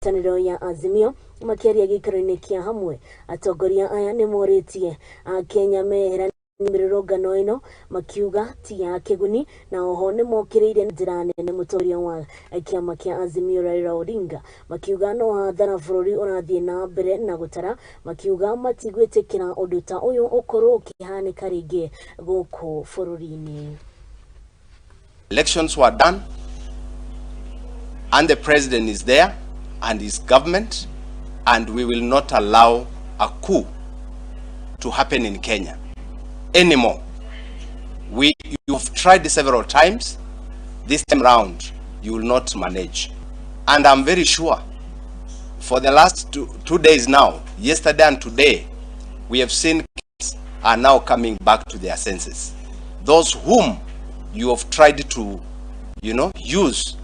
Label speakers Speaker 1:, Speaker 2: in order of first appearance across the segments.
Speaker 1: Taniro ya Azimio makiaria gikaro-ini kia hamwe atongoria aya ni moretie Kenya mehera Irurugano ino makiuga ti ya kiguni na oho ni mokiriire njira nene mutongoria wa kiama kia Azimio Raila Odinga makiuga no hathara bururi urathie na mbere na gutara makiuga matigwitikira undu ta uyu ukorwo ukihanika ringi guku bururi-ini.
Speaker 2: Elections were done and the president is there and his government, and we will not allow a coup to happen in Kenya anymore. You've tried several times. This time round, you will not manage. And I'm very sure for the last two days now, yesterday and today, we have seen kids are now coming back to their senses. Those whom you have tried to, use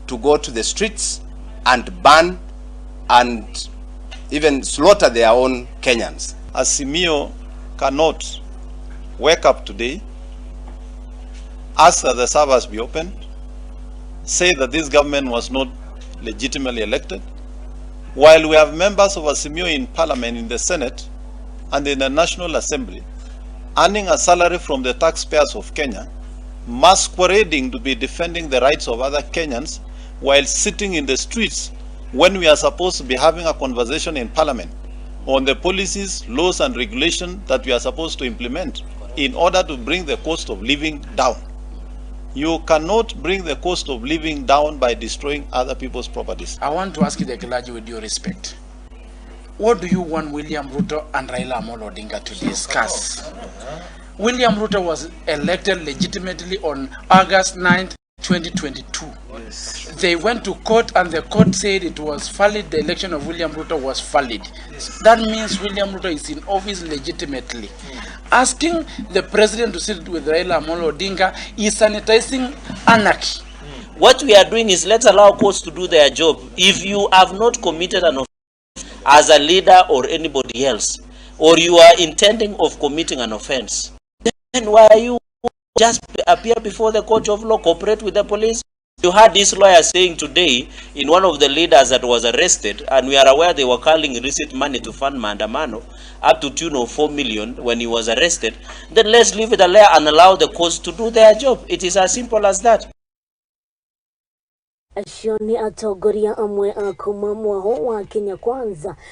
Speaker 2: to go to the streets and ban and even slaughter their own Kenyans.
Speaker 3: Azimio cannot wake up today, ask that the servers be opened, say that this government was not legitimately elected, while we have members of Azimio in Parliament, in the Senate, and in the National Assembly, earning a salary from the taxpayers of Kenya, masquerading to be defending the rights of other Kenyans, while sitting in the streets when we are supposed to be having a conversation in Parliament on the policies, laws and regulations that we are supposed to implement in order to bring the cost of living down. You cannot bring the cost of living down by destroying other people's properties.
Speaker 4: I want to ask you, the clergy, with due respect, what do you want William Ruto and Raila Amolo Odinga to discuss? William Ruto was elected legitimately on August 9th, 2022. Yes. They went to court and the court said it was valid. The election of William Ruto was valid. That means William Ruto is in office legitimately. Asking the president to sit with Raila Amolo Odinga is sanitizing anarchy.
Speaker 5: What we are doing is, let's allow courts to do their job. If you have not committed an offense as a leader or anybody else, or you are intending of committing an offense, then why are you just appear before the court of law, cooperate with the police? You heard this lawyer saying today in one of the leaders that was arrested, and we are aware they were calling receipt money to fund maandamano up to tune of 4 million when he was arrested. Then let's leave it there and allow the courts to do their job. It is as simple as that.
Speaker 1: Ashoni atongoria amwe akuma mwaho wa Kenya Kwanza